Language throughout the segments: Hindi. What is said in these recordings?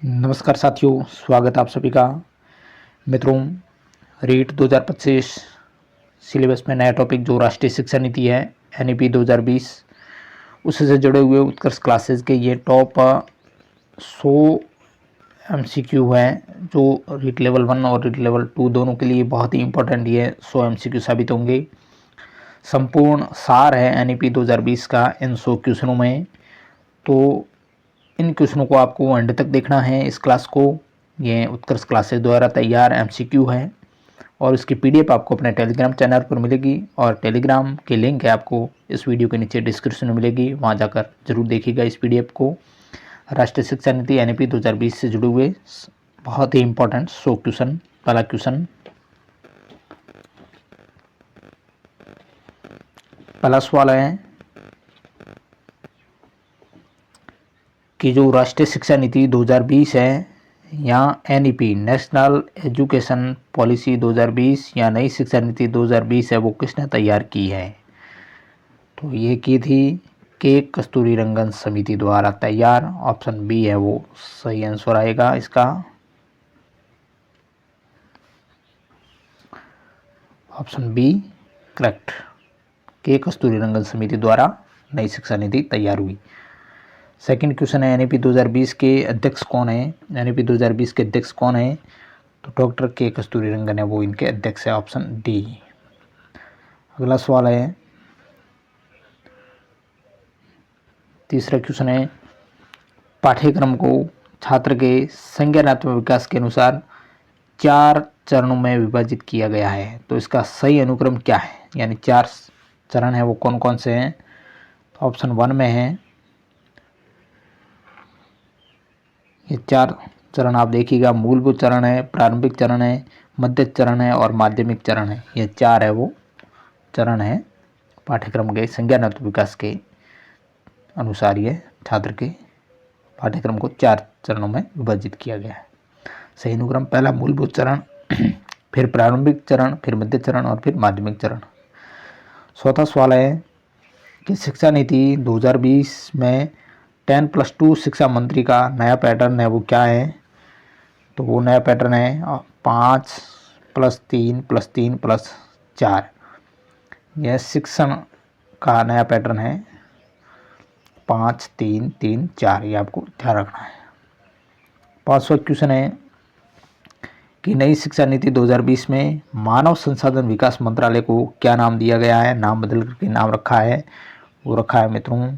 नमस्कार साथियों, स्वागत है आप सभी का। मित्रों, रीट 2025 सिलेबस में नया टॉपिक जो राष्ट्रीय शिक्षा नीति है एनईपी 2020 उससे से जुड़े हुए उत्कर्ष क्लासेस के ये टॉप 100 एमसीक्यू हैं जो रीट लेवल 1 और रीट लेवल 2 दोनों के लिए बहुत ही इंपॉर्टेंट ये 100 एमसीक्यू साबित होंगे। संपूर्ण सार है एनईपी 2020 का इन 100 क्वेश्चनों में। तो इन क्वेश्चनों को आपको एंड तक देखना है इस क्लास को। ये उत्कर्ष क्लासेस द्वारा तैयार एमसीक्यू है और इसकी पीडीएफ आपको अपने टेलीग्राम चैनल पर मिलेगी और टेलीग्राम की लिंक है आपको इस वीडियो के नीचे डिस्क्रिप्शन में मिलेगी, वहाँ जाकर जरूर देखिएगा इस पीडीएफ को। राष्ट्रीय शिक्षा नीति एनईपी 2020 से जुड़े हुए बहुत ही इंपॉर्टेंट 100 क्वेश्चन। पहला क्वेश्चन, पहला सवाल है कि जो राष्ट्रीय शिक्षा नीति 2020 है या एनईपी नेशनल एजुकेशन पॉलिसी 2020 या नई शिक्षा नीति 2020 है वो किसने तैयार की है? तो ये की थी के कस्तूरीरंगन समिति द्वारा तैयार। ऑप्शन बी है वो सही आंसर आएगा इसका। ऑप्शन बी करेक्ट, के कस्तूरीरंगन समिति द्वारा नई शिक्षा नीति तैयार हुई। सेकंड क्वेश्चन है एनईपी 2020 के अध्यक्ष कौन है? एनईपी 2020 के अध्यक्ष कौन है? तो डॉक्टर के कस्तूरीरंगन है वो इनके अध्यक्ष है। Option D. अगला सवाल है, तीसरा क्वेश्चन है, पाठ्यक्रम को छात्र के संज्ञानात्मक विकास के अनुसार 4 चरणों में विभाजित किया गया है। तो इसका सही अनुक्रम क्या है? यानी 4 चरण है वो कौन कौन से हैं? तो ऑप्शन 1 में है, ये 4 चरण आप देखिएगा, मूलभूत चरण है, प्रारंभिक चरण है, मध्य चरण है और माध्यमिक चरण है। ये 4 है वो चरण है पाठ्यक्रम के संज्ञानात्मक विकास के अनुसार। ये छात्र के पाठ्यक्रम को 4 चरणों में विभाजित किया गया है। सही अनुक्रम पहला मूलभूत चरण, फिर प्रारंभिक चरण, फिर मध्य चरण और फिर माध्यमिक चरण। चौथा सवाल है कि शिक्षा नीति 2020 में 10+2 शिक्षा मंत्री का नया पैटर्न है वो क्या है? तो वो नया पैटर्न है 5+3+3+4। यह शिक्षण का नया पैटर्न है 5-3-3-4, ये आपको ध्यान रखना है। 5वां क्वेश्चन है कि नई शिक्षा नीति 2020 में मानव संसाधन विकास मंत्रालय को क्या नाम दिया गया है? नाम बदल करके नाम रखा है, वो रखा है मित्रों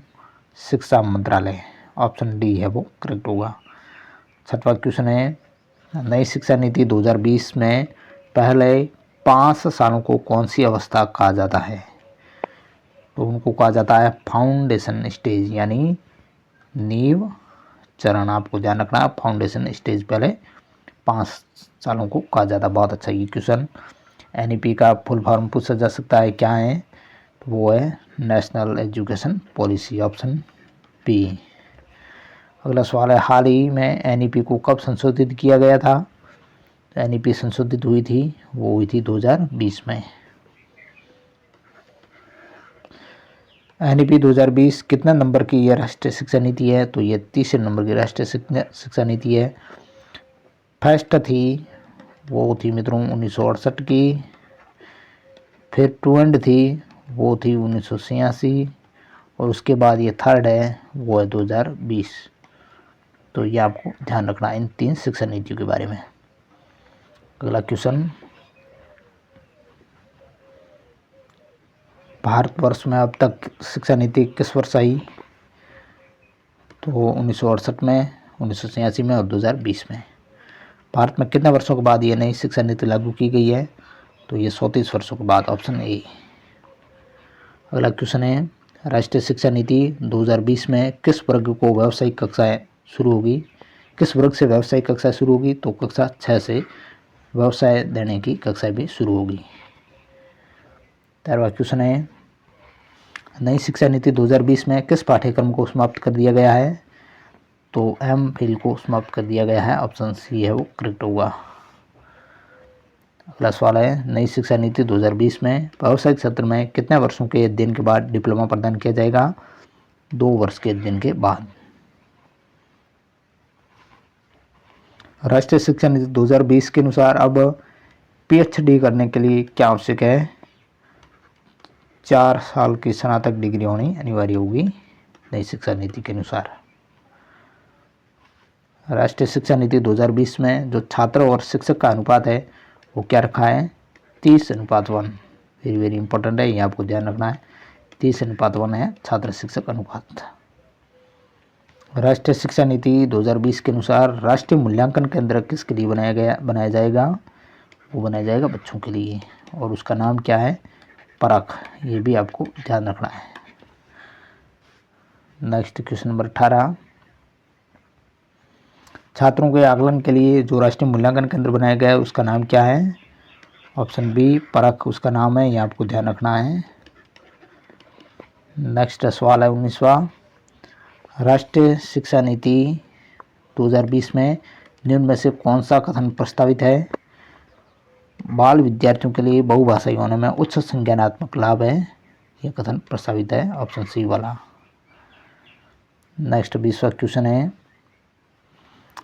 शिक्षा मंत्रालय। ऑप्शन डी है वो करेक्ट होगा। 6वां क्वेश्चन है, नई शिक्षा नीति 2020 में पहले 5 सालों को कौन सी अवस्था कहा जाता है? तो उनको कहा जाता है फाउंडेशन स्टेज, यानी नींव चरण। आपको ध्यान रखना है, फाउंडेशन स्टेज पहले 5 सालों को कहा जाता है। बहुत अच्छा ये क्वेश्चन। एनईपी का फुल फॉर्म पूछा जा सकता है, क्या है? तो वो है national education policy. Option B. अगला सवाल है, हाल ही में एनईपी को कब संशोधित किया गया था? एनईपी संशोधित हुई थी, वो हुई थी 2020 में। एनईपी 2020 कितना नंबर की यह राष्ट्रीय शिक्षा नीति है? तो ये 30 नंबर की राष्ट्रीय शिक्षा नीति है। फर्स्ट थी वो थी मित्रों 1968 की, फिर ट्वेंड थी वो थी 1986 और उसके बाद ये थर्ड है वो है 2020। तो ये आपको ध्यान रखना इन 3 शिक्षा नीतियों के बारे में। अगला क्वेश्चन, भारतवर्ष में अब तक शिक्षा नीति किस वर्ष आई? तो 1968 में, 1986 में और 2020 में। भारत में कितने वर्षों के बाद ये नई शिक्षा नीति लागू की गई है? तो ये 34 वर्षों के बाद। Option A. अगला क्वेश्चन है, राष्ट्रीय शिक्षा नीति 2020 में किस वर्ग को व्यावसायिक कक्षाएं शुरू होगी? किस वर्ग से व्यावसायिक कक्षाएं शुरू होगी? तो कक्षा 6 से व्यवसाय देने की कक्षाएं भी शुरू होगी। 13वां क्वेश्चन है, नई शिक्षा नीति 2020 में किस पाठ्यक्रम को समाप्त कर दिया गया है? तो एमफिल को समाप्त कर दिया गया है। ऑप्शन सी है वो करेक्ट होगा। अगला सवाल है, नई शिक्षा नीति 2020 में व्यावसायिक सत्र में कितने वर्षों के अध्ययन के बाद डिप्लोमा प्रदान किया जाएगा? 2 वर्ष के अध्ययन के बाद। राष्ट्रीय शिक्षा नीति 2020 के अनुसार अब पीएचडी करने के लिए क्या आवश्यक है? 4 साल की स्नातक डिग्री होनी अनिवार्य होगी नई शिक्षा नीति के अनुसार। राष्ट्रीय शिक्षा नीति 2020 में जो छात्र और शिक्षक का अनुपात है वो क्या रखा है? 30:1। वेरी वेरी इंपॉर्टेंट है, ये आपको ध्यान रखना है। 30:1 है छात्र शिक्षक अनुपात। राष्ट्रीय शिक्षा नीति 2020 के अनुसार राष्ट्रीय मूल्यांकन केंद्र किसके लिए बनाया जाएगा? वो बनाया जाएगा बच्चों के लिए, और उसका नाम क्या है? परख। ये भी आपको ध्यान रखना है। नेक्स्ट क्वेश्चन नंबर 18, छात्रों के आकलन के लिए जो राष्ट्रीय मूल्यांकन केंद्र बनाया गया है उसका नाम क्या है? ऑप्शन बी परख उसका नाम है, ये आपको ध्यान रखना है। नेक्स्ट सवाल है 19वां, राष्ट्रीय शिक्षा नीति 2020 में निम्न में से कौन सा कथन प्रस्तावित है? बाल विद्यार्थियों के लिए बहुभाषाई होने में उच्च संज्ञानात्मक लाभ है, यह कथन प्रस्तावित है, ऑप्शन सी वाला। नेक्स्ट 20वां क्वेश्चन है,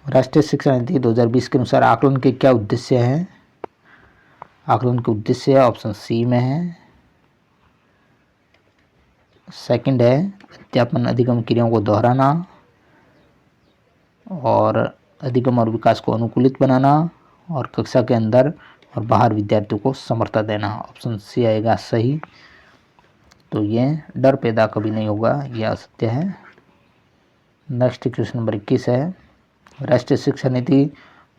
राष्ट्रीय शिक्षा नीति 2020 के अनुसार आकलन के क्या उद्देश्य हैं? आकलन के उद्देश्य ऑप्शन सी में है। सेकंड है अध्यापन अधिगम क्रियाओं को दोहराना और अधिगम और विकास को अनुकूलित बनाना और कक्षा के अंदर और बाहर विद्यार्थियों को समर्थन देना, ऑप्शन सी आएगा सही। तो ये डर पैदा कभी नहीं होगा, यह असत्य है। नेक्स्ट क्वेश्चन नंबर 21 है, राष्ट्रीय शिक्षा नीति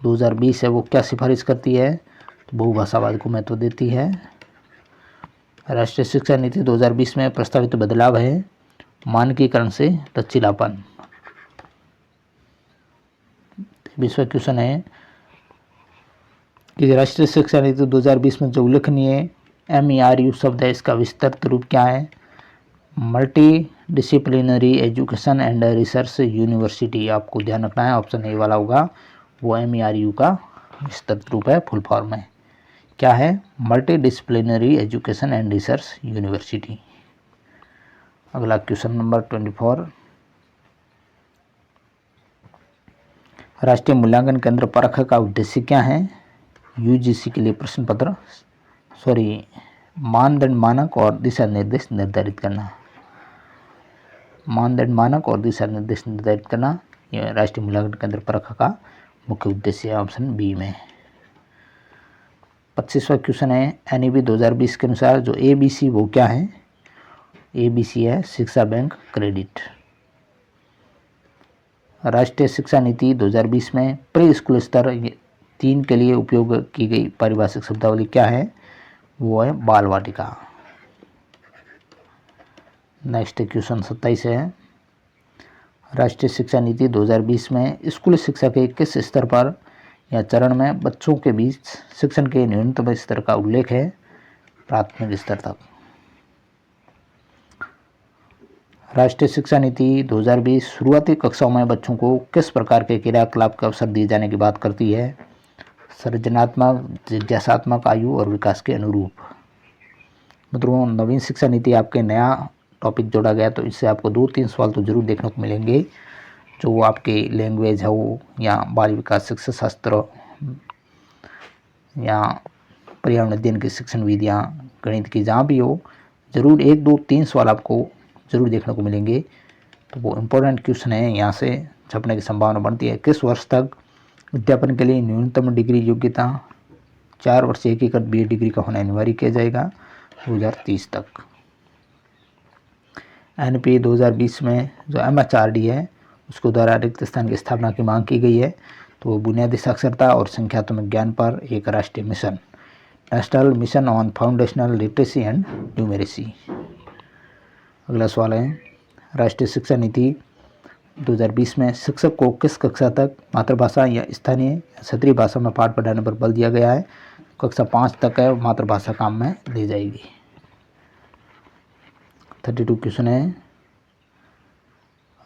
2020 है वो क्या सिफारिश करती है? तो बहुभाषावाद को महत्व देती है। राष्ट्रीय शिक्षा नीति 2020 में प्रस्तावित बदलाव है मानकीकरण से लचीलापन। 20वां क्वेश्चन है कि राष्ट्रीय शिक्षा नीति 2020 में जो उल्लेखनीय MERU शब्द है इसका विस्तृत रूप क्या है? Multi disciplinary education and research university, आपको ध्यान रखना है, ऑप्शन ए वाला होगा, वो MERU का विस्तृत रूप है, फुल फॉर्म है। क्या है? Multi disciplinary education and research university. अगला क्वेश्चन नंबर 24, राष्ट्रीय मूल्यांकन केंद्र परख का उद्देश्य क्या है? UGC के लिए प्रश्न पत्र मानदंड मानक और दिशा निर्देश निर्धारित करना। मानदंड मानक और दिशा निर्देश निर्धारित करना यह राष्ट्रीय मूल्यांकन केंद्र परख का मुख्य उद्देश्य है, ऑप्शन बी में। 25वां क्वेश्चन है, NEP 2020 के अनुसार जो ABC वो क्या है? ABC है शिक्षा बैंक क्रेडिट। राष्ट्रीय शिक्षा नीति 2020 में प्री स्कूल स्तर 3 के लिए उपयोग की गई पारिभाषिक शब्दावली क्या है? वो है बाल वाटिका। नेक्स्ट क्वेश्चन 27 है, राष्ट्रीय शिक्षा नीति 2020 में स्कूल शिक्षा के किस स्तर पर या चरण में बच्चों के बीच शिक्षण के न्यूनतम स्तर का उल्लेख है? प्राथमिक स्तर तक। राष्ट्रीय शिक्षा नीति 2020 शुरुआती कक्षाओं में बच्चों को किस प्रकार के क्रियाकलाप के अवसर दिए जाने की बात करती है? सृजनात्मक, जिज्ञासात्मक, आयु और विकास के अनुरूप। मित्रों, नवीन शिक्षा नीति आपके नया टॉपिक जोड़ा गया तो इससे आपको 2-3 सवाल तो जरूर देखने को मिलेंगे, जो आपके लैंग्वेज हो या बाल विकास शिक्षा शास्त्र या पर्यावरण अध्ययन की शिक्षण विधियाँ, गणित की जहाँ भी हो, जरूर 1-2-3 सवाल आपको जरूर देखने को मिलेंगे। तो वो इम्पोर्टेंट क्वेश्चन है, यहाँ से छपने की संभावना बनती है। किस वर्ष तक अध्यापन के लिए न्यूनतम डिग्री योग्यता 4 वर्ष एकीकृत BA डिग्री का होना अनिवार्य किया जाएगा? 2030 तक। NP 2020 में जो MHRD है उसको द्वारा रिक्त स्थान की स्थापना की मांग की गई है। तो वो बुनियादी साक्षरता और संख्यात्मक ज्ञान पर एक राष्ट्रीय mission, national mission on foundational literacy and numeracy. अगला सवाल है, राष्ट्रीय शिक्षा नीति 2020 में शिक्षक को किस कक्षा तक मातृभाषा या स्थानीय क्षेत्रीय भाषा में पाठ पढ़ाने पर बल दिया गया है? कक्षा 5 तक है, मातृभाषा काम में ली जाएगी। 32 क्वेश्चन है,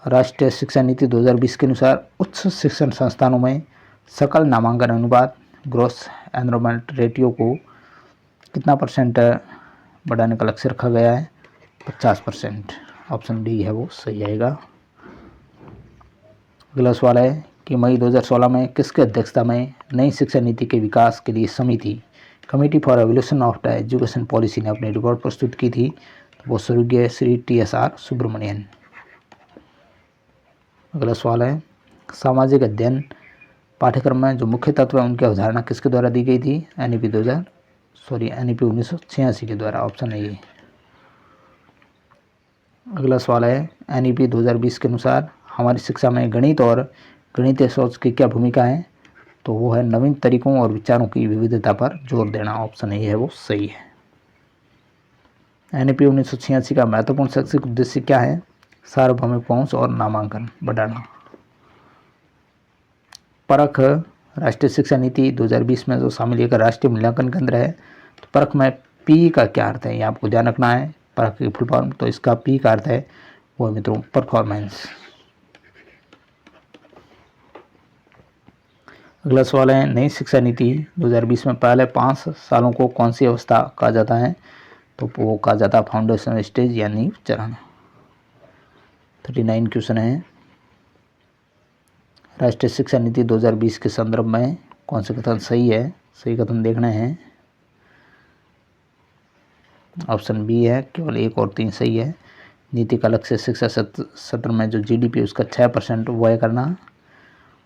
राष्ट्रीय शिक्षा नीति 2020 के अनुसार उच्च शिक्षण संस्थानों में सकल नामांकन अनुपात ग्रॉस एनरोलमेंट रेटियो को कितना % बढ़ाने का लक्ष्य रखा गया है? 50%। ऑप्शन डी है वो सही आएगा। अगला सवाल है कि मई 2016 में किसकी अध्यक्षता में नई शिक्षा नीति के विकास के लिए समिति committee for evolution of the education policy ने अपनी रिपोर्ट प्रस्तुत की थी। तो वो स्वर्गीय श्री TSR सुब्रमण्यन। अगला सवाल है, सामाजिक अध्ययन पाठ्यक्रम में जो मुख्य तत्व है उनकी अवधारणा किसके द्वारा दी गई थी? NEP 1986 के द्वारा। ऑप्शन है ये। अगला सवाल है, NEP 2020 के अनुसार हमारी शिक्षा में गणित और गणितीय सोच की क्या भूमिका है? तो वो है नवीन तरीकों और विचारों की विविधता पर जोर देना। ऑप्शन ए है वो सही है। NEP 1986 का महत्वपूर्ण शैक्षिक उद्देश्य क्या है? सार्वभौमिक पहुंच और नामांकन बढ़ाना। परख राष्ट्रीय शिक्षा नीति 2020 में जो शामिल एक राष्ट्रीय मूल्यांकन केंद्र है, तो परख में पी का क्या अर्थ है ये आपको ध्यान रखना है। परख की फुल फॉर्म, तो इसका पी का अर्थ है वो है मित्रों परफॉर्मेंस। अगला सवाल है, नई शिक्षा नीति 2020 में पहले 5 सालों को कौन सी अवस्था कहा जाता है? तो वो कहा जाता है फाउंडेशन स्टेज या नींव चरण। 39 क्वेश्चन है, राष्ट्रीय शिक्षा नीति 2020 के संदर्भ में कौन से कथन सही है? सही कथन देखने हैं। ऑप्शन बी है, केवल 1 और 3 सही है। नीति का लक्ष्य शिक्षा सत्र में जो GDP उसका 6% व्यय करना,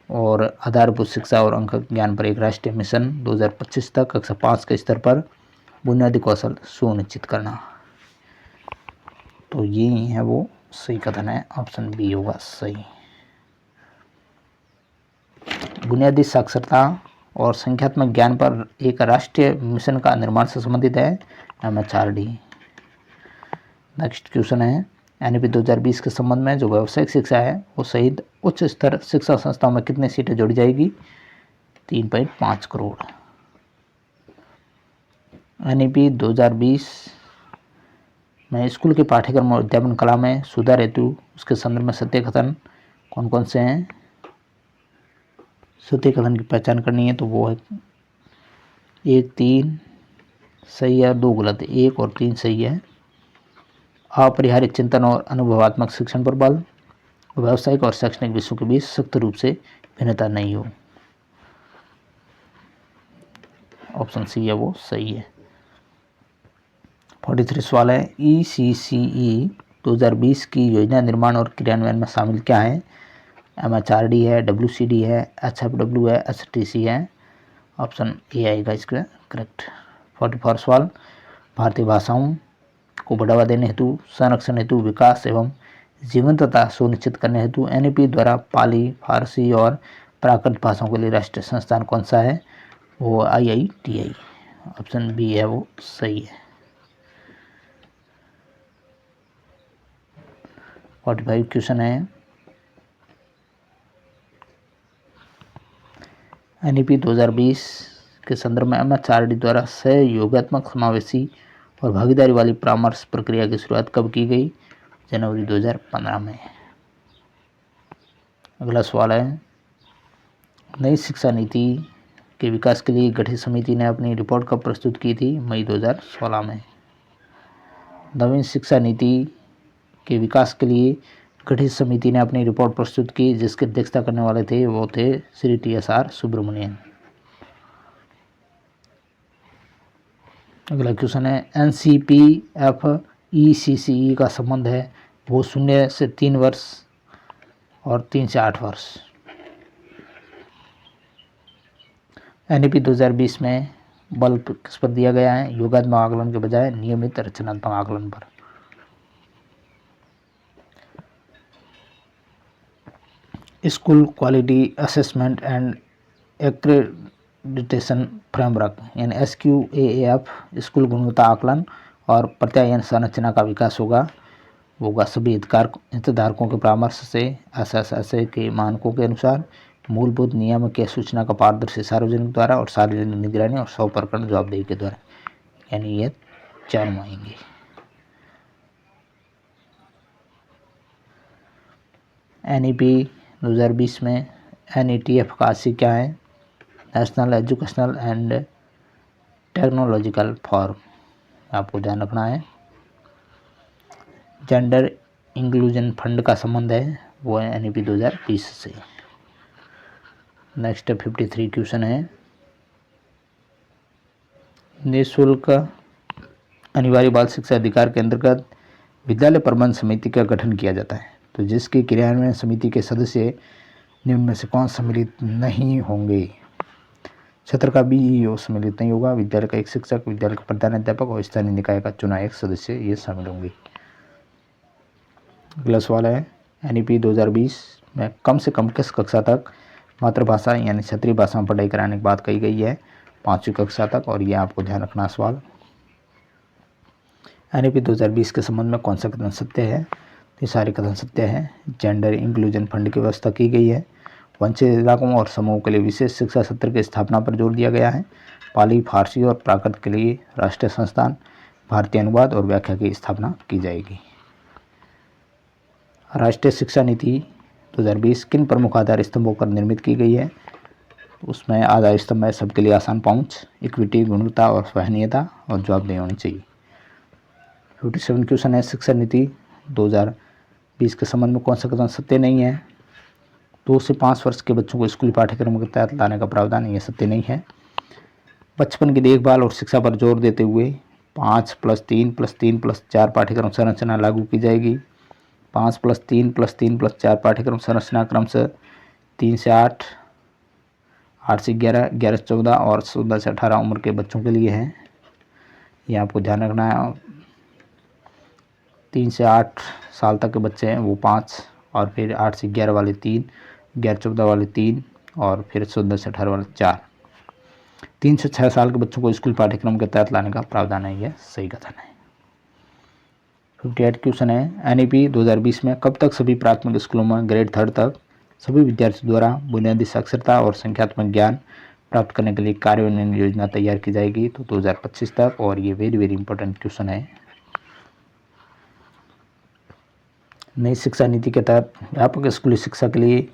और आधारभूत शिक्षा और अंक ज्ञान पर एक राष्ट्रीय मिशन 2025 तक कक्षा 5 के स्तर पर बुनियादी कौशल सुनिश्चित करना। तो ये है वो सही कथन है। ऑप्शन बी होगा सही। बुनियादी साक्षरता और संख्यात्मक ज्ञान पर एक राष्ट्रीय मिशन का निर्माण से संबंधित है MHRD। नेक्स्ट क्वेश्चन है, NEP 2020 के संबंध में जो व्यावसायिक शिक्षा है वो सहित उच्च स्तर शिक्षा संस्थाओं में कितनी सीटें जोड़ी जाएगी? 3.5 करोड़। NEP 2020 में स्कूल के पाठ्यक्रम और अध्यापन कला में सुधार हेतु उसके संदर्भ में सत्य कथन कौन कौन से हैं? सत्य कथन की पहचान करनी है, तो वो है 1, 3 सही है, 2 गलत है। 1 और 3 सही है। अपरिहार्य चिंतन और अनुभवात्मक शिक्षण पर बल, व्यावसायिक और शैक्षणिक विषयों के बीच सख्त रूप से भिन्नता नहीं हो। ऑप्शन सी है वो सही है। 43 सवाल है, ECCE 2020 की योजना निर्माण और क्रियान्वयन में शामिल क्या है? MHRD है, WCD है, HFW है, HTC है। ऑप्शन ए आएगा इसका करेक्ट। 44 सवाल, भारतीय भाषाओं को बढ़ावा देने हेतु, संरक्षण हेतु, विकास एवं जीवंतता सुनिश्चित करने हेतु NEP द्वारा पाली, फारसी और प्राकृत भाषाओं के लिए राष्ट्रीय संस्थान कौन सा है? वो IITI। ऑप्शन बी है वो सही है। 45 क्वेश्चन है, NEP 2020 के संदर्भ में MHRD द्वारा सहयोगात्मक, समावेशी और भागीदारी वाली परामर्श प्रक्रिया की शुरुआत कब की गई? जनवरी 2015 में। अगला सवाल है, नई शिक्षा नीति के विकास के लिए गठित समिति ने अपनी रिपोर्ट कब प्रस्तुत की थी? मई 2016 में। नवीन शिक्षा नीति के विकास के लिए गठित समिति ने अपनी रिपोर्ट प्रस्तुत की, जिसकी अध्यक्षता करने वाले थे वो थे श्री TSR सुब्रमण्यन। अगला क्वेश्चन है, NCPFECCE का संबंध है वो 0 से 3 वर्ष और 3 से 8 वर्ष। NEP 2020 में बल किस पर दिया गया है? योगात्मक आकलन के बजाय नियमित रचनात्मक आकलन पर। School quality assessment and accreditation framework यानी SQAAF स्कूल गुणवत्ता आकलन और प्रत्यायन संरचना का विकास होगा सभी हितधारकों के परामर्श से SSSA के मानकों के अनुसार मूलभूत नियामकीय सूचना का पारदर्शी सार्वजनिक द्वारा और सार्वजनिक निगरानी और 100% जवाबदेही के द्वारा, यानी ये 4 आएंगे। NEP 2020 में NETF का आशय क्या है? National educational and technological form, आपको ध्यान रखना है। जेंडर इंक्लूजन फंड का संबंध है वो है NEP 2020 से। नेक्स्ट 53 क्वेश्चन है, निःशुल्क अनिवार्य बाल शिक्षा अधिकार के अंतर्गत विद्यालय प्रबंध समिति का गठन किया जाता है, तो जिसकी क्रियान्वयन समिति के सदस्य निम्न में से कौन सम्मिलित नहीं होंगे? क्षेत्र का बीईओ सम्मिलित नहीं होगा, विद्यालय का एक शिक्षक, विद्यालय का प्रधानाध्यापक और स्थानीय निकाय का चुना एक सदस्य ये शामिल होंगे। अगला सवाल है, एनईपी 2020 में कम से कम किस कक्षा तक मातृभाषा यानी क्षेत्रीय भाषा में पढ़ाई कराने की बात कही गई है? 5वीं कक्षा तक, और ये आपको ध्यान रखना सवाल। एनईपी 2020 के संबंध में कौन सा कथन सत्य है? ये सारे कथन सत्य है। जेंडर इंक्लूजन फंड की व्यवस्था की गई है। वंचित इलाकों और समूहों के लिए विशेष शिक्षा सत्र की स्थापना पर जोर दिया गया है। पाली, फारसी और प्राकृत के लिए राष्ट्रीय संस्थान भारतीय अनुवाद और व्याख्या की स्थापना की जाएगी। राष्ट्रीय शिक्षा नीति 2020 किन प्रमुख आधार स्तंभों पर निर्मित की गई है? उसमें आधार स्तंभ है सबके लिए आसान पहुंच, इक्विटी, गुणवत्ता और सराहनीयता, और जवाबदेही होनी चाहिए। 57 क्वेश्चन है, शिक्षा नीति 2020 के संबंध में कौन सा कथन सत्य नहीं है? 2 से 5 वर्ष के बच्चों को स्कूली पाठ्यक्रम के तहत लाने का प्रावधान ये सत्य नहीं है। बचपन की देखभाल और शिक्षा पर जोर देते हुए 5+3+3+4 पाठ्यक्रम संरचना लागू की जाएगी। 5+3+3+4 पाठ्यक्रम संरचना क्रमशः 3 से 8, 8 से 11, 11 से 14 और 14 से 18 उम्र के बच्चों के लिए है। ये आपको ध्यान रखना है। 3 से 8 साल तक के बच्चे हैं वो 5, और फिर 8 से 11 वाले 3, 11 14 वाले 3, और फिर 14 से 18 वाले 4। 3 से 6 साल के बच्चों को स्कूल पाठ्यक्रम के तहत लाने का प्रावधान है, यह सही कथन है। 58 क्वेश्चन है, एनईपी 2020 में कब तक सभी प्राथमिक स्कूलों में ग्रेड 3 तक सभी विद्यार्थियों द्वारा बुनियादी साक्षरता और संख्यात्मक ज्ञान प्राप्त करने के लिए कार्यान्वयन योजना तैयार की जाएगी? तो 2025 तक, और ये वेरी इंपॉर्टेंट क्वेश्चन है। नई शिक्षा नीति के तहत व्यापक स्कूली शिक्षा के लिए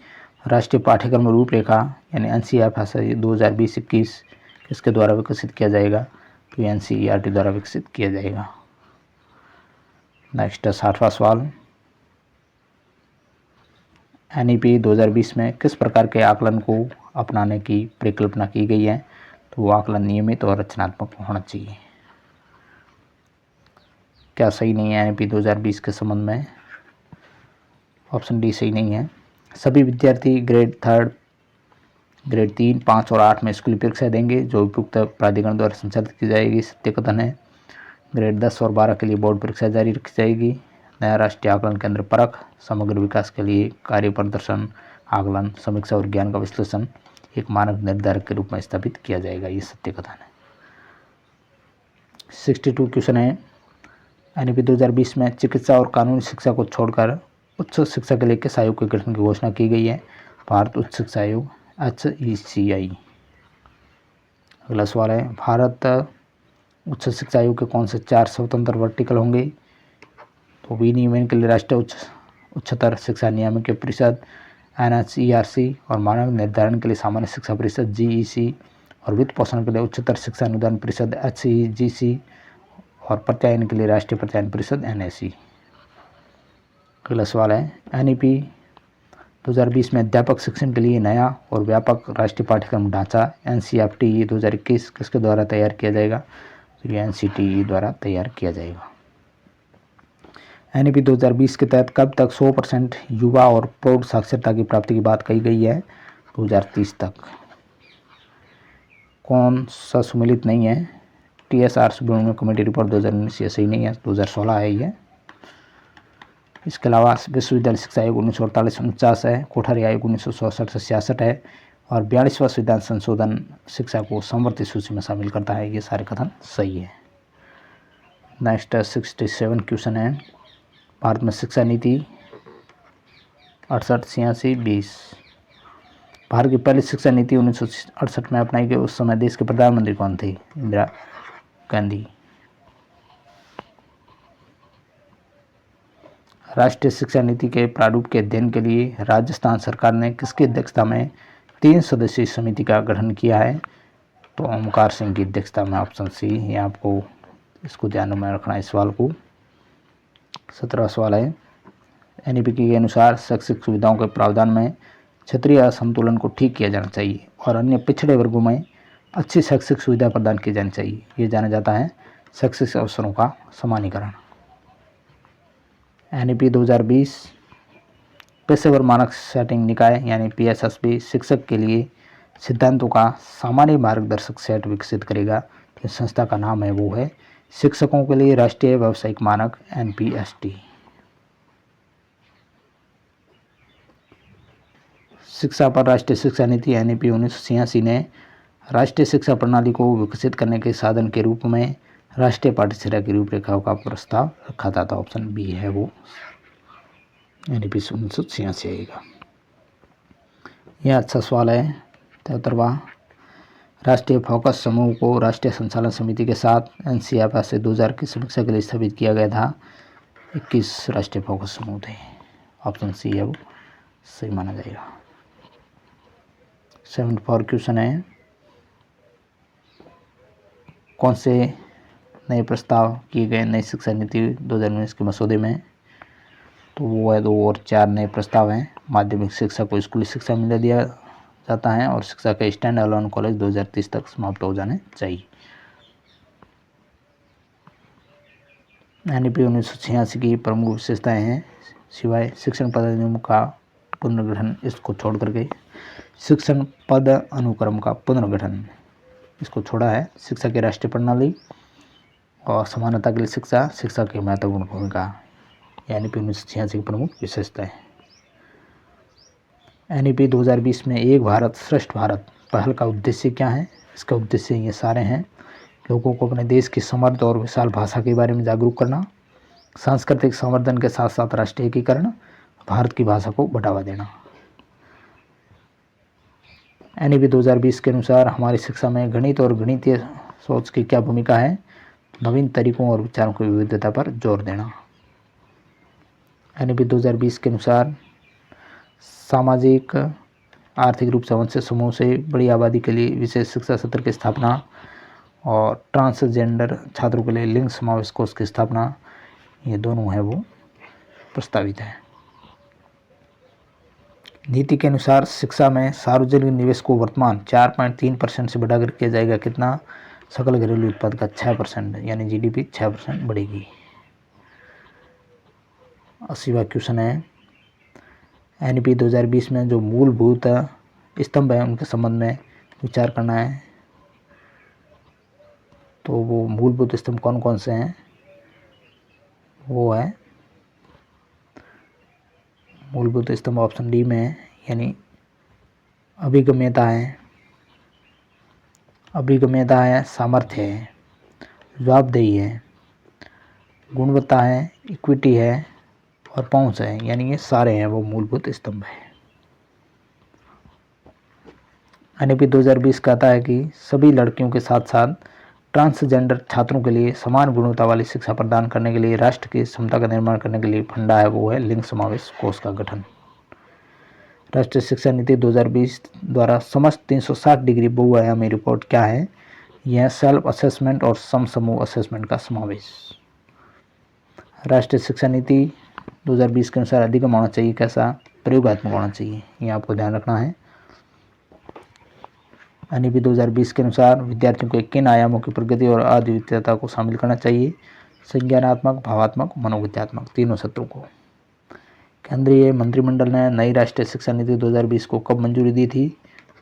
राष्ट्रीय पाठ्यक्रम रूपरेखा यानी एनसीईआरटी 2020-21 किसके द्वारा विकसित किया जाएगा? तो एनसीईआरटी द्वारा विकसित किया जाएगा। नेक्स्ट 60वां सवाल, एनईपी 2020 में किस प्रकार के आकलन को अपनाने की परिकल्पना की गई है? तो वो आकलन नियमित और रचनात्मक होना चाहिए। क्या सही नहीं है एनईपी 2020 के संबंध में? ऑप्शन डी सही नहीं है। सभी विद्यार्थी ग्रेड 3, 5 और 8 में स्कूली परीक्षा देंगे जो उपयुक्त प्राधिकरण द्वारा संचालित की जाएगी, सत्य कथन है। ग्रेड 10 और 12 के लिए बोर्ड परीक्षा जारी रखी जाएगी। नया राष्ट्रीय आकलन केंद्र परख समग्र विकास के लिए कार्य प्रदर्शन आकलन समीक्षा और ज्ञान का विश्लेषण एक मानक निर्धारक के रूप में स्थापित किया जाएगा, ये सत्य कथन है। 62 क्वेश्चन है, एनईपी 2020 में चिकित्सा और कानूनी शिक्षा को छोड़कर उच्च शिक्षा के लिए किस आयोग के गठन की घोषणा की गई है? भारत उच्च शिक्षा आयोग HECI। अगला सवाल है, भारत उच्च शिक्षा आयोग के कौन से 4 स्वतंत्र वर्टिकल होंगे? तो विनियमन के लिए राष्ट्रीय उच्चतर शिक्षा नियामक परिषद NHERC, और मानक निर्धारण के लिए सामान्य शिक्षा परिषद GEC, और वित्त पोषण के लिए उच्चतर शिक्षा अनुदान परिषद HEGC, और प्रत्यायन के लिए राष्ट्रीय प्रत्यायन परिषद NAC। अगला सवाल है, एनईपी 2020 में अध्यापक शिक्षण के लिए नया और व्यापक राष्ट्रीय पाठ्यक्रम ढांचा NCERT 2021 किसके द्वारा तैयार किया जाएगा? तो ये NCTE द्वारा तैयार किया जाएगा। एनईपी 2020 के तहत कब तक 100% युवा और प्रौढ़ साक्षरता की प्राप्ति की बात कही गई है? 2030 तक। कौन सा सम्मिलित नहीं है? TSR सुब्रमण्यम कमेटी रिपोर्ट 2019 ये सही नहीं है, 2016 है ये। इसके अलावा विश्वविद्यालय शिक्षा आयोग 1948-49 है, कोठारी आयोग 1967 से 66 है, और 42वां संविधान संशोधन शिक्षा को समवर्ती सूची में शामिल करता है, ये सारे कथन सही है। नेक्स्ट 67 क्वेश्चन है, भारत में शिक्षा नीति 68-86-20। भारत की पहली शिक्षा नीति 1968 में अपनाई गई। उस समय देश के प्रधानमंत्री कौन थे? इंदिरा गांधी। राष्ट्रीय शिक्षा नीति के प्रारूप के अध्ययन के लिए राजस्थान सरकार ने किसकी अध्यक्षता में 3 सदस्यीय समिति का गठन किया है? तो ओमकार सिंह की अध्यक्षता में, ऑप्शन सी। ये आपको इसको ध्यान में रखना है इस सवाल को। 17वां सवाल है, एनईपी के अनुसार शैक्षिक सुविधाओं के प्रावधान में क्षेत्रीय असंतुलन को ठीक किया जाना चाहिए और अन्य पिछड़े वर्गों में अच्छी शैक्षिक सुविधा प्रदान की जानी चाहिए। ये जाना जाता है शैक्षिक अवसरों का समानीकरण। NEP 2020 पेशेवर मानक सेटिंग निकाय यानी PSSB शिक्षक के लिए सिद्धांतों का सामान्य मार्गदर्शक सेट विकसित करेगा। तो संस्था का नाम है वो है शिक्षकों के लिए राष्ट्रीय व्यावसायिक मानक NPST। शिक्षा पर राष्ट्रीय शिक्षा नीति NEP 1986 ने राष्ट्रीय शिक्षा प्रणाली को विकसित करने के साधन के रूप में राष्ट्रीय पाठ्यचर्या की रूपरेखाओं का प्रस्ताव रखा था। तो ऑप्शन बी है वो NEP 1986 आएगा। यह अच्छा सवाल है। 73वां राष्ट्रीय फोकस समूह को राष्ट्रीय संचालन समिति के साथ NCFS से 2000 की समीक्षा के लिए स्थापित किया गया था। 21 राष्ट्रीय फोकस समूह थे। ऑप्शन सी है वो सही माना जाएगा। 74 क्वेश्चन है, कौन से नए प्रस्ताव किए गए नई शिक्षा नीति 2019 के मसौदे में? तो वो है 2 और 4 नए प्रस्ताव हैं। माध्यमिक शिक्षा को स्कूली शिक्षा में ले दिया जाता है और शिक्षा के स्टैंड अलोन कॉलेज 2030 तक समाप्त हो जाने चाहिए। NEP 1986 की प्रमुख विशेषताएं हैं सिवाय शिक्षण पद नियम का पुनर्गठन, इसको छोड़ करके शिक्षण पद अनुक्रम का पुनर्गठन, इसको छोड़ा है। शिक्षा की राष्ट्रीय प्रणाली और समानता के लिए शिक्षा, शिक्षा की महत्वपूर्ण भूमिका, NEP 1986 की प्रमुख विशेषता है। NEP 2020 में एक भारत श्रेष्ठ भारत पहल का उद्देश्य क्या है? इसका उद्देश्य ये सारे हैं। लोगों को अपने देश की समृद्ध और विशाल भाषा के बारे में जागरूक करना, सांस्कृतिक संवर्धन के साथ साथ राष्ट्रीय एकीकरण, भारत की भाषा को बढ़ावा देना। NEP 2020 के अनुसार हमारी शिक्षा में गणित और गणितीय सोच की क्या भूमिका है? नवीन तरीकों और विचारों की विविधता पर जोर देना। NEP 2020 के अनुसार सामाजिक आर्थिक रूप से वंचित समूह से बड़ी आबादी के लिए विशेष शिक्षा सत्र की स्थापना और ट्रांसजेंडर छात्रों के लिए लिंग समावेश कोर्स की स्थापना, ये दोनों है वो प्रस्तावित है। नीति के अनुसार शिक्षा में सार्वजनिक निवेश को वर्तमान 4.3% से बढ़ाकर किया जाएगा कितना? सकल घरेलू उत्पाद का 6% यानी GDP 6% बढ़ेगी। 80वां क्वेश्चन है, NEP 2020 में जो मूलभूत स्तंभ है उनके संबंध में विचार करना है। तो वो मूलभूत स्तंभ कौन कौन से हैं? वो है मूलभूत स्तंभ ऑप्शन डी में है, यानी अभिगम्यता है, सामर्थ्य है, जवाबदेही है, गुणवत्ता है, इक्विटी है और पहुंच है, यानी ये सारे हैं वो मूलभूत स्तंभ है। NEP 2020 कहता है कि सभी लड़कियों के साथ साथ ट्रांसजेंडर छात्रों के लिए समान गुणवत्ता वाली शिक्षा प्रदान करने के लिए राष्ट्र की क्षमता का निर्माण करने के लिए फंडा है वो है लिंग समावेश कोष का गठन। राष्ट्रीय शिक्षा नीति 2020 द्वारा समस्त 360 डिग्री बहुआयामी रिपोर्ट क्या है? यह सेल्फ असेसमेंट और समूह असेसमेंट का समावेश। राष्ट्रीय शिक्षा नीति 2020 के अनुसार अधिगम होना चाहिए कैसा? प्रयोगात्मक होना चाहिए, ये आपको ध्यान रखना है। NEP 2020 के अनुसार विद्यार्थियों को किन आयामों की प्रगति और अद्वितीयता को शामिल करना चाहिए? संज्ञानात्मक, भावात्मक, मनोविज्ञात्मक, तीनों सत्रों को। केंद्रीय मंत्रिमंडल ने नई राष्ट्रीय शिक्षा नीति 2020 को कब मंजूरी दी थी?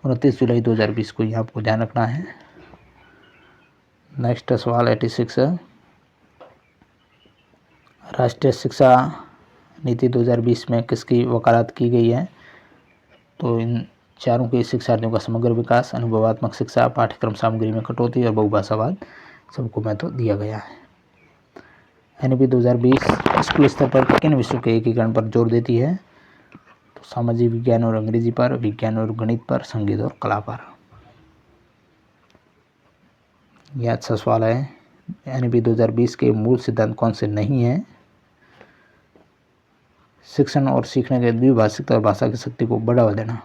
29 जुलाई 2020 को, यहाँ आपको ध्यान रखना है। नेक्स्ट सवाल 86, राष्ट्रीय शिक्षा नीति 2020 में किसकी वकालत की गई है? तो इन चारों के शिक्षार्थियों का समग्र विकास, अनुभवात्मक शिक्षा, पाठ्यक्रम सामग्री में कटौती और बहुभाषावाद सबको महत्व दिया गया है। NEP 2020 स्कूल स्तर पर किन विषयों के एकीकरण पर जोर देती है? तो सामाजिक विज्ञान और अंग्रेजी पर, विज्ञान और गणित पर, संगीत और कला पर। यह अच्छा सवाल है। NEP 2020 के मूल सिद्धांत कौन से नहीं हैं? शिक्षण और सीखने के द्विभाषिकता और भाषा की शक्ति को बढ़ावा देना।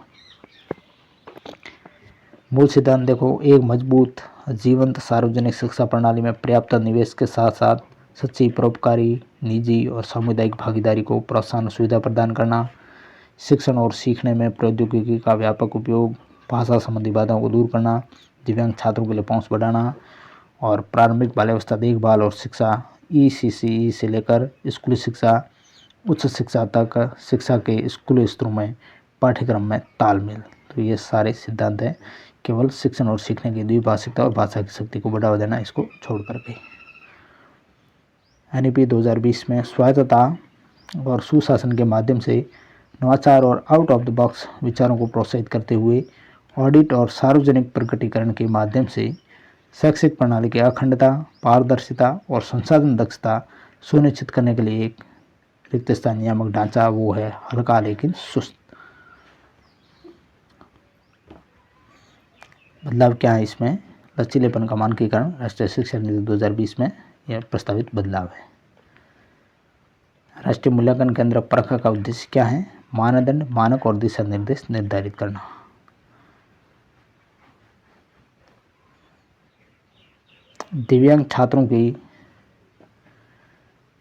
मूल सिद्धांत देखो, एक मजबूत जीवंत सार्वजनिक शिक्षा प्रणाली में पर्याप्त निवेश के साथ साथ सच्ची परोपकारी, निजी और सामुदायिक भागीदारी को प्रोत्साहन सुविधा प्रदान करना, शिक्षण और सीखने में प्रौद्योगिकी का व्यापक उपयोग, भाषा संबंधी बाधाओं को दूर करना, दिव्यांग छात्रों के लिए पहुंच बढ़ाना और प्रारंभिक बाल्यावस्था देखभाल और शिक्षा ECCE से लेकर स्कूली शिक्षा, उच्च शिक्षा तक शिक्षा के स्कूली स्तरों में पाठ्यक्रम में तालमेल। तो ये सारे सिद्धांत हैं केवल शिक्षण और सीखने की द्विभाषिकता और भाषा की शक्ति को बढ़ावा देना, इसको छोड़ करके। NEP 2020 में स्वायत्तता और सुशासन के माध्यम से नवाचार और आउट ऑफ द बॉक्स विचारों को प्रोत्साहित करते हुए ऑडिट और सार्वजनिक प्रकटीकरण के माध्यम से शैक्षिक प्रणाली की अखंडता, पारदर्शिता और संसाधन दक्षता सुनिश्चित करने के लिए एक रिक्त स्थान नियामक ढांचा, वो है हल्का लेकिन सुस्त। बदलाव क्या है इसमें? लचीलेपन का मानकीकरण राष्ट्रीय शिक्षा नीति 2020 में यह प्रस्तावित बदलाव है। राष्ट्रीय मूल्यांकन केंद्र परख का उद्देश्य क्या है? मानदंड, मानक और दिशा निर्देश निर्धारित करना। दिव्यांग छात्रों की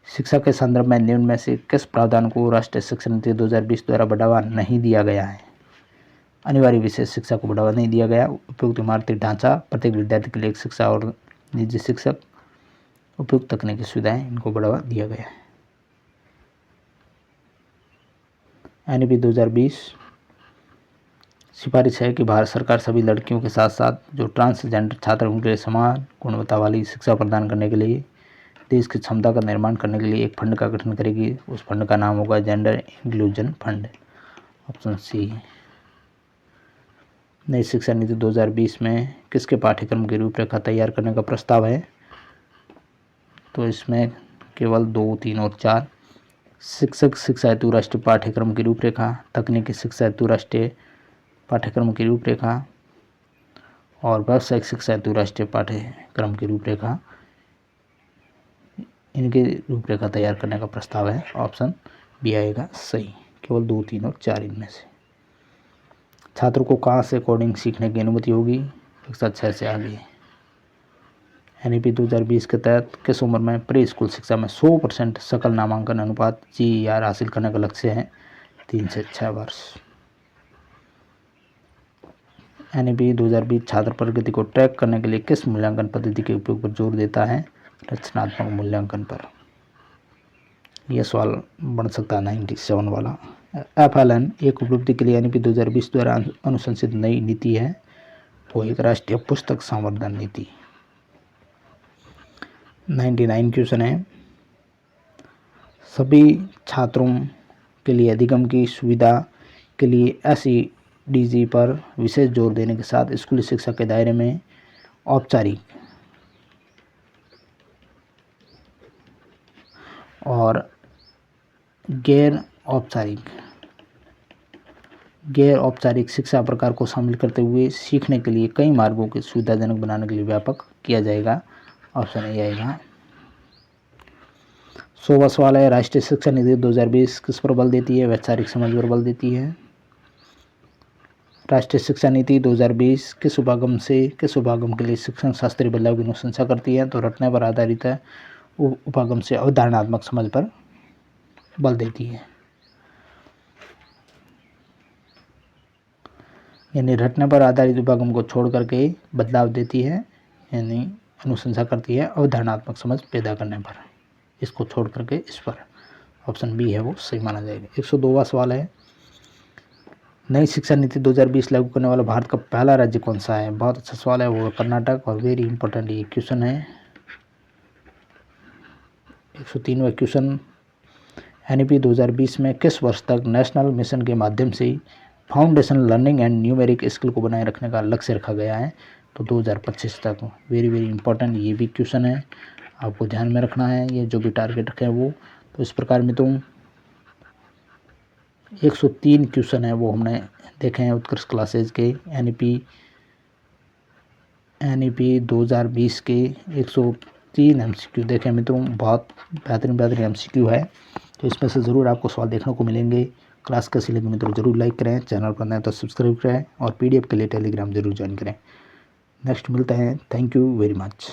शिक्षा के संदर्भ में निम्न में से किस प्रावधान को राष्ट्रीय शिक्षा नीति 2020 द्वारा बढ़ावा नहीं दिया गया है? अनिवार्य विशेष शिक्षा को बढ़ावा नहीं दिया गया। उपयुक्त इमारती ढांचा, प्रत्येक विद्यार्थी के लिए एक शिक्षा और निजी शिक्षक, उपयुक्त तकनीकी सुविधाएं, इनको बढ़ावा दिया गया है। NEP 2020 सिफारिश है कि भारत सरकार सभी लड़कियों के साथ साथ जो ट्रांसजेंडर छात्र उनके लिए समान गुणवत्ता वाली शिक्षा प्रदान करने के लिए देश की क्षमता का निर्माण करने के लिए एक फंड का गठन करेगी। उस फंड का नाम होगा gender inclusion fund. Option C. नई शिक्षा नीति 2020 में किसके पाठ्यक्रम की रूपरेखा तैयार करने का प्रस्ताव है? तो इसमें केवल 2, 3 और 4। शिक्षक शिक्षा हेतु राष्ट्रीय पाठ्यक्रम की रूपरेखा, तकनीकी शिक्षा हेतु राष्ट्रीय पाठ्यक्रम की रूपरेखा और व्यावसायिक शिक्षा हेतु राष्ट्रीय पाठ्यक्रम की रूपरेखा, इनकी रूपरेखा तैयार करने का प्रस्ताव है। ऑप्शन बी आएगा सही। केवल 2, 3 और 4 इनमें से। छात्रों को कहाँ से कोडिंग सीखने की अनुमति होगी? कक्षा 6 से आगे। NEP 2020 के तहत किस उम्र में प्री स्कूल शिक्षा में 100% सकल नामांकन अनुपात GER हासिल करने का लक्ष्य है? 3 से 6 वर्ष। NEP 2020 छात्र प्रगति को ट्रैक करने के लिए किस मूल्यांकन पद्धति के उपयोग पर जोर देता है? रचनात्मक मूल्यांकन पर। यह सवाल बन सकता है 97 वाला। FLN एक उपलब्धि के लिए NEP 2020 द्वारा अनुशंसित नई नीति है, वो एक राष्ट्रीय पुस्तक संवर्धन नीति। 99 क्वेश्चन है। सभी छात्रों के लिए अधिगम की सुविधा के लिए SEDG पर विशेष जोर देने के साथ स्कूली शिक्षा के दायरे में औपचारिक और गैर औपचारिक शिक्षा प्रकार को शामिल करते हुए सीखने के लिए कई मार्गों को सुविधाजनक बनाने के लिए व्यापक किया जाएगा। ऑप्शन ए आएगा। 100वां सवाल है, राष्ट्रीय शिक्षा नीति 2020 किस पर बल देती है? वैचारिक समझ पर बल देती है। राष्ट्रीय शिक्षा नीति 2020 किस उपागम के लिए शिक्षण शास्त्रीय बदलाव की अनुशंसा करती है? तो रटने पर आधारित है। उपागम से अवधारणात्मक समझ पर बल देती है, यानी रटने पर आधारित उपागम को छोड़ करके बदलाव देती है, यानी अनुशंसा करती है अवधारणात्मक समझ पैदा करने पर, इसको छोड़ करके इस पर। ऑप्शन बी है वो सही माना जाएगा। 102वां सवाल है, नई शिक्षा नीति 2020 लागू करने वाला भारत का पहला राज्य कौन सा है? बहुत अच्छा सवाल है, वो कर्नाटक। और वेरी इंपॉर्टेंट ये क्वेश्चन है। 103वां क्वेश्चन, NEP 2020 में किस वर्ष तक नेशनल मिशन के माध्यम से foundation learning and numeric skill को बनाए रखने का लक्ष्य रखा गया है? तो 2025 तक। वेरी इंपॉर्टेंट ये भी क्वेश्चन है, आपको ध्यान में रखना है ये जो भी टारगेट रखे हैं वो। तो इस प्रकार में तो 103 क्वेश्चन है वो हमने देखे हैं उत्कर्ष क्लासेज के NEP 2020 के 103 MCQ देखे मित्रों। बहुत बेहतरीन MCQ है, तो इसमें से ज़रूर आपको सवाल देखने को मिलेंगे। क्लास कैसी लगी मित्रों ज़रूर लाइक करें, चैनल पर नए तो सब्सक्राइब करें और PDF के लिए टेलीग्राम जरूर ज्वाइन करें। नेक्स्ट मिलते हैं। Thank you very much.